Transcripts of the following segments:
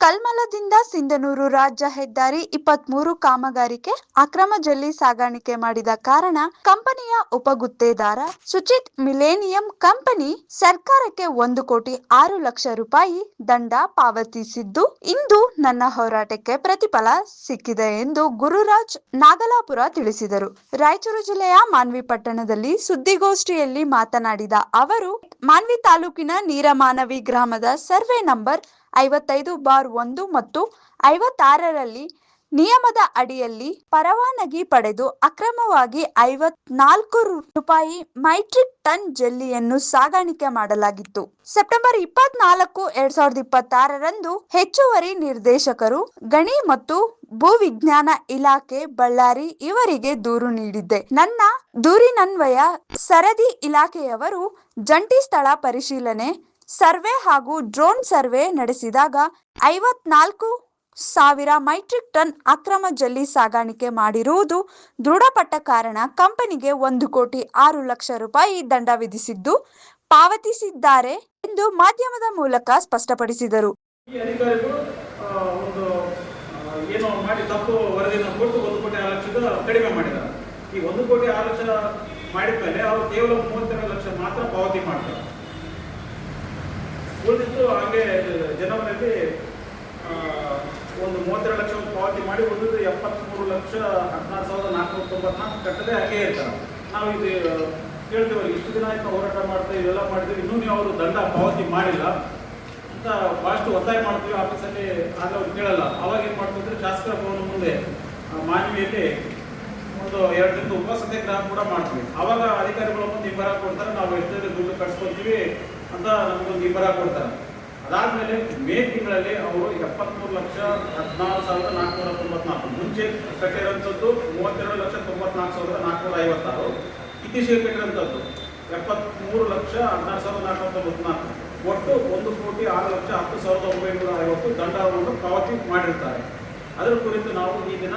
ಕಲ್ಮಲದಿಂದ ಸಿಂಧನೂರು ರಾಜ್ಯ ಹೆದ್ದಾರಿ 23 ಕಾಮಗಾರಿಗೆ ಅಕ್ರಮ ಜಲ್ಲಿ ಸಾಗಾಣಿಕೆ ಮಾಡಿದ ಕಾರಣ ಕಂಪನಿಯ ಉಪಗುತ್ತೇದಾರ ಸುಚಿತ್ ಮಿಲೇನಿಯಂ ಕಂಪನಿ ಸರ್ಕಾರಕ್ಕೆ 1,06,00,000 ರೂಪಾಯಿ ದಂಡ ಪಾವತಿಸಿದ್ದು, ಇಂದು ನನ್ನ ಹೋರಾಟಕ್ಕೆ ಪ್ರತಿಫಲ ಸಿಕ್ಕಿದೆ ಎಂದು ಗುರುರಾಜ್ ನಾಗಲಾಪುರ ತಿಳಿಸಿದರು. ರಾಯಚೂರು ಜಿಲ್ಲೆಯ ಮಾನ್ವಿ ಪಟ್ಟಣದಲ್ಲಿ ಸುದ್ದಿಗೋಷ್ಠಿಯಲ್ಲಿ ಮಾತನಾಡಿದ ಅವರು, ಮಾನ್ವಿ ತಾಲೂಕಿನ ನೀರಮಾನವಿ ಗ್ರಾಮದ ಸರ್ವೆ ನಂಬರ್ 55/1 ಮತ್ತು 56ರಲ್ಲಿ ನಿಯಮದ ಅಡಿಯಲ್ಲಿ ಪರವಾನಗಿ ಪಡೆದು ಅಕ್ರಮವಾಗಿ 54 ರೂಪಾಯಿ ಮೆಟ್ರಿಕ್ ಟನ್ ಜಲ್ಲಿಯನ್ನು ಸಾಗಾಣಿಕೆ ಮಾಡಲಾಗಿತ್ತು. ಸೆಪ್ಟೆಂಬರ್ 24, 2026ರಂದು ಹೆಚ್ಚುವರಿ ನಿರ್ದೇಶಕರು ಗಣಿ ಮತ್ತು ಭೂವಿಜ್ಞಾನ ಇಲಾಖೆ ಬಳ್ಳಾರಿ ಇವರಿಗೆ ದೂರು ನೀಡಿದ್ದೆ. ನನ್ನ ದೂರಿನನ್ವಯ ಸರದಿ ಇಲಾಖೆಯವರು ಜಂಟಿ ಸ್ಥಳ ಪರಿಶೀಲನೆ, ಸರ್ವೆ ಹಾಗೂ ಡ್ರೋನ್ ಸರ್ವೆ ನಡೆಸಿದಾಗ 54,000 ಮೆಟ್ರಿಕ್ ಟನ್ ಅಕ್ರಮ ಜಲ್ಲಿ ಸಾಗಾಣಿಕೆ ಮಾಡಿರುವುದು ದೃಢಪಟ್ಟ ಕಾರಣ ಕಂಪನಿಗೆ 1,06,00,000 ರೂಪಾಯಿ ದಂಡ ವಿಧಿಸಿದ್ದು ಪಾವತಿಸಿದ್ದಾರೆ ಎಂದು ಮಾಧ್ಯಮದ ಮೂಲಕ ಸ್ಪಷ್ಟಪಡಿಸಿದರು. ಈ ಅಧಿಕಾರಿಗಳು ಏನೋ ಮಾಡಿ ತಪ್ಪು ವರದಿಯನ್ನು ಕೊಟ್ಟು 1,06,00,000 ಕಡಿಮೆ ಮಾಡಿದ್ದಾರೆ. ಈ 1,06,00,000 ಮಾಡಿದ ಮೇಲೆ ಅವರು ಕೇವಲ 32 ಲಕ್ಷ ಮಾತ್ರ ಪಾವತಿ ಮಾಡ್ತಾರೆ. ಉಳಿದಿತ್ತು ಹಾಗೆ ಜನವರಿಯಲ್ಲಿ 32 ಲಕ್ಷ ಪಾವತಿ ಮಾಡಿ ಉಳಿದು 73,16,494 ಕಟ್ಟದೆ ಹಾಗೆ ಇರ್ತಾರೆ. ನಾವು ಇದು ಕೇಳ್ತೇವೆ, ಇಷ್ಟು ದಿನ ಆಯ್ತು ಹೋರಾಟ ಮಾಡ್ತೇವೆ, ಇವೆಲ್ಲ ಮಾಡಿದ್ವಿ, ಇನ್ನೂ ನೀವು ಅವರು ದಂಡ ಪಾವತಿ ಮಾಡಿಲ್ಲ ಅಂತ ಭಾಳಷ್ಟು ಒತ್ತಾಯ ಮಾಡ್ತೀವಿ ಆಫೀಸಲ್ಲಿ. ಆದರೆ ಅವ್ರು ಕೇಳಲ್ಲ. ಅವಾಗ ಏನು ಮಾಡ್ತಿದ್ರೆ ಶಾಸಕರ ಭವನ ಮುಂದೆ ಮಾನ್ವಿಯಲ್ಲಿ 2 ದಿನದ ಉಪವಾಸ ಸತ್ಯಾಗ್ರಹ ಕೂಡ ಮಾಡ್ತೀವಿ. ಆವಾಗ ಅಧಿಕಾರಿಗಳು ಒಂದು ಇಬ್ಬರ ಕೊಡ್ತಾರೆ, ನಾವು ಎಷ್ಟೇ ದುಡ್ಡು ಕಟ್ಸ್ಕೊತೀವಿ ಅಂತ ನಮಗೊಂದು ಇಬ್ಬರ ಕೊಡ್ತಾರೆ. ಅದಾದಮೇಲೆ ಮೇ ತಿಂಗಳಲ್ಲಿ ಅವರು 73,14,494 ಮುಂಚೆ ಕಟ್ಟಿರೋಂಥದ್ದು 32,94,456 ಇತ್ತೀಚೆಗೆ ಕಟ್ಟಿರೋಂಥದ್ದು 73,16,494 ಒಟ್ಟು 1,06,10,950 ದಂಡವನ್ನು ಪಾವತಿ ಮಾಡಿರ್ತಾರೆ. ಅದರ ಕುರಿತು ನಾವು ಈ ದಿನ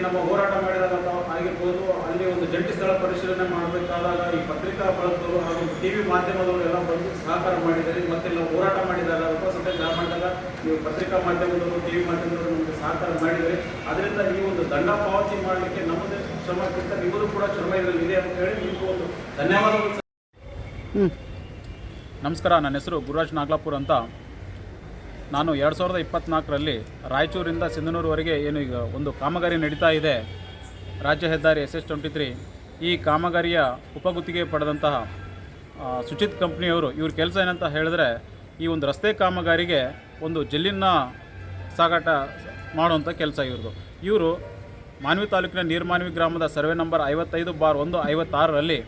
ನಮ್ಮ ಹೋರಾಟ ಮಾಡಿದಾಗ ಆಗಿರ್ಬೋದು, ಅಲ್ಲಿ ಒಂದು ಜಂಟಿ ಸ್ಥಳ ಪರಿಶೀಲನೆ ಮಾಡಬೇಕಾದಾಗ ಈ ಪತ್ರಿಕಾ ಬಳಗದವರು ಹಾಗೂ ಟಿವಿ ಮಾಧ್ಯಮದವರು ಎಲ್ಲ ಬಂದು ಸಹಕಾರ ಮಾಡಿದ್ದಾರೆ. ಮತ್ತೆ ನಾವು ಹೋರಾಟ ಮಾಡಿದಾಗ ಉಪಸತ್ಯಾಗ್ರಹ ಮಾಡಿದಾಗ ನೀವು ಪತ್ರಿಕಾ ಮಾಧ್ಯಮದವರು ಟಿವಿ ಮಾಧ್ಯಮದವರು ನಮಗೆ ಸಹಕಾರ ಮಾಡಿದರೆ, ಅದರಿಂದ ಈ ಒಂದು ದಂಡ ಪಾವತಿ ಮಾಡಲಿಕ್ಕೆ ನಮ್ಮದೇ ಶ್ರಮಕ್ಕಿಂತ ನಿಮ್ಮದು ಕೂಡ ಶ್ರಮ ಇದರಲ್ಲಿ ಇದೆ ಅಂತ ಹೇಳಿ ನಿಮಗೂ ಒಂದು ಧನ್ಯವಾದಗಳು. ನಮಸ್ಕಾರ, ನನ್ನ ಹೆಸರು ಗುರುರಾಜ್ ನಾಗಲಾಪುರ ಅಂತ. ನಾನು 2024ರಲ್ಲಿ ರಾಯಚೂರಿಂದ ಸಿಂಧನೂರುವರೆಗೆ ಏನು ಈಗ ಒಂದು ಕಾಮಗಾರಿ ನಡೀತಾ ಇದೆ, ರಾಜ್ಯ ಹೆದ್ದಾರಿ SS-23. ಈ ಕಾಮಗಾರಿಯ ಉಪಗುತ್ತಿಗೆ ಪಡೆದಂತಹ ಸುಚಿತ್ ಕಂಪ್ನಿಯವರು, ಇವ್ರ ಕೆಲಸ ಏನಂತ ಹೇಳಿದ್ರೆ, ಈ ಒಂದು ರಸ್ತೆ ಕಾಮಗಾರಿಗೆ ಒಂದು ಜಲ್ಲಿನ ಸಾಗಾಟ ಮಾಡುವಂಥ ಕೆಲಸ ಇವ್ರದ್ದು. ಇವರು ಮಾನ್ವಿ ತಾಲೂಕಿನ ನೀರಮಾನವಿ ಗ್ರಾಮದ ಸರ್ವೆ ನಂಬರ್ 55/1, 56ರಲ್ಲಿ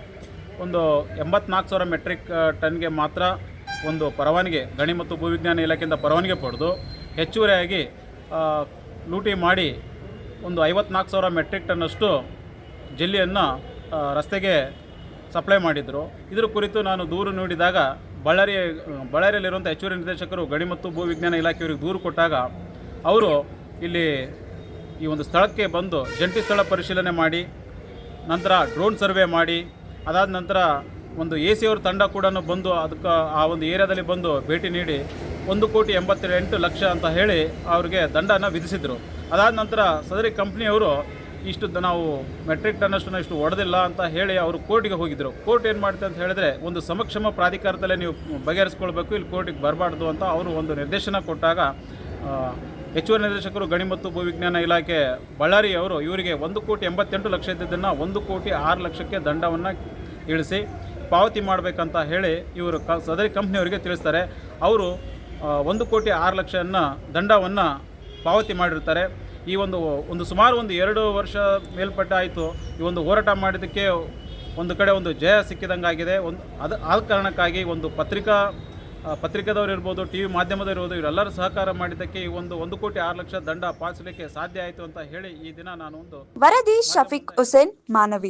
ಒಂದು 84,000 ಮೆಟ್ರಿಕ್ ಟನ್ಗೆ ಮಾತ್ರ ಒಂದು ಪರವಾನಗಿ, ಗಣಿ ಮತ್ತು ಭೂವಿಜ್ಞಾನ ಇಲಾಖೆಯಿಂದ ಪರವಾನಗಿ ಪಡೆದು ಹೆಚ್ಚುವರಿಯಾಗಿ ಲೂಟಿ ಮಾಡಿ ಒಂದು 54,000 ಮೆಟ್ರಿಕ್ ಟನ್ನಷ್ಟು ಜಲ್ಲಿಯನ್ನು ರಸ್ತೆಗೆ ಸಪ್ಲೈ ಮಾಡಿದರು. ಇದರ ಕುರಿತು ನಾನು ದೂರು ನೀಡಿದಾಗ ಬಳ್ಳಾರಿಯಲ್ಲಿರುವಂಥ ಹೆಚ್ಚುವರಿ ನಿರ್ದೇಶಕರು ಗಣಿ ಮತ್ತು ಭೂವಿಜ್ಞಾನ ಇಲಾಖೆಯವರಿಗೆ ದೂರು ಕೊಟ್ಟಾಗ ಅವರು ಇಲ್ಲಿ ಈ ಒಂದು ಸ್ಥಳಕ್ಕೆ ಬಂದು ಜಂಟಿ ಸ್ಥಳ ಪರಿಶೀಲನೆ ಮಾಡಿ, ನಂತರ ಡ್ರೋನ್ ಸರ್ವೆ ಮಾಡಿ, ಅದಾದ ನಂತರ ಒಂದು AC ಅವ್ರ ತಂಡ ಕೂಡ ಬಂದು ಅದಕ್ಕೆ ಆ ಒಂದು ಏರಿಯಾದಲ್ಲಿ ಬಂದು ಭೇಟಿ ನೀಡಿ 1,88,00,000 ಅಂತ ಹೇಳಿ ಅವ್ರಿಗೆ ದಂಡನ ವಿಧಿಸಿದರು. ಅದಾದ ನಂತರ ಸದರಿ ಕಂಪ್ನಿಯವರು ಇಷ್ಟು ನಾವು ಮೆಟ್ರಿಕ್ ಟನ್ನಷ್ಟು ಇಷ್ಟು ಹೊಡೆದಿಲ್ಲ ಅಂತ ಹೇಳಿ ಅವರು ಕೋರ್ಟಿಗೆ ಹೋಗಿದ್ದರು. ಕೋರ್ಟ್ ಏನು ಮಾಡುತ್ತೆ ಅಂತ ಹೇಳಿದ್ರೆ, ಒಂದು ಸಮಕ್ಷಮ ಪ್ರಾಧಿಕಾರದಲ್ಲೇ ನೀವು ಬಗೆಹರಿಸ್ಕೊಳ್ಬೇಕು, ಇಲ್ಲಿ ಕೋರ್ಟಿಗೆ ಬರಬಾರ್ದು ಅಂತ ಅವರು ಒಂದು ನಿರ್ದೇಶನ ಕೊಟ್ಟಾಗ ಹೆಚ್ಚುವರಿ ನಿರ್ದೇಶಕರು ಗಣಿ ಮತ್ತು ಭೂವಿಜ್ಞಾನ ಇಲಾಖೆ ಬಳ್ಳಾರಿಯವರು ಇವರಿಗೆ 1,88,00,000 ಇದ್ದಿದ್ದನ್ನು 1,06,00,000ಕ್ಕೆ ದಂಡವನ್ನು ಇಳಿಸಿ ಪಾವತಿ ಮಾಡಬೇಕಂತ ಹೇಳಿ ಇವರು ಸದರಿ ಕಂಪ್ನಿಯವರಿಗೆ ತಿಳಿಸ್ತಾರೆ. ಅವರು 1,06,00,000 ದಂಡವನ್ನು ಪಾವತಿ ಮಾಡಿರ್ತಾರೆ. ಈ ಒಂದು ಸುಮಾರು 2 ವರ್ಷ ಮೇಲ್ಪಟ್ಟ ಆಯಿತು ಈ ಒಂದು ಹೋರಾಟ ಮಾಡಿದ್ದಕ್ಕೆ ಒಂದು ಕಡೆ ಒಂದು ಜಯ ಸಿಕ್ಕಿದಂಗಾಗಿದೆ. ಆ ಕಾರಣಕ್ಕಾಗಿ ಒಂದು ಪತ್ರಿಕಾದವರು ಇರ್ಬೋದು, ಟಿವಿ ಮಾಧ್ಯಮದವರು ಇರ್ಬೋದು, ಇವರೆಲ್ಲರೂ ಸಹಕಾರ ಮಾಡಿದ್ದಕ್ಕೆ ಈ 1,06,00,000 ದಂಡ ಪಾಲಿಸಲಿಕ್ಕೆ ಸಾಧ್ಯ ಆಯಿತು ಅಂತ ಹೇಳಿ ಈ ದಿನ ನಾನು ಒಂದು ವರದಿ ಶಫೀಕ್ ಹುಸೇನ್, ಮಾನವಿ.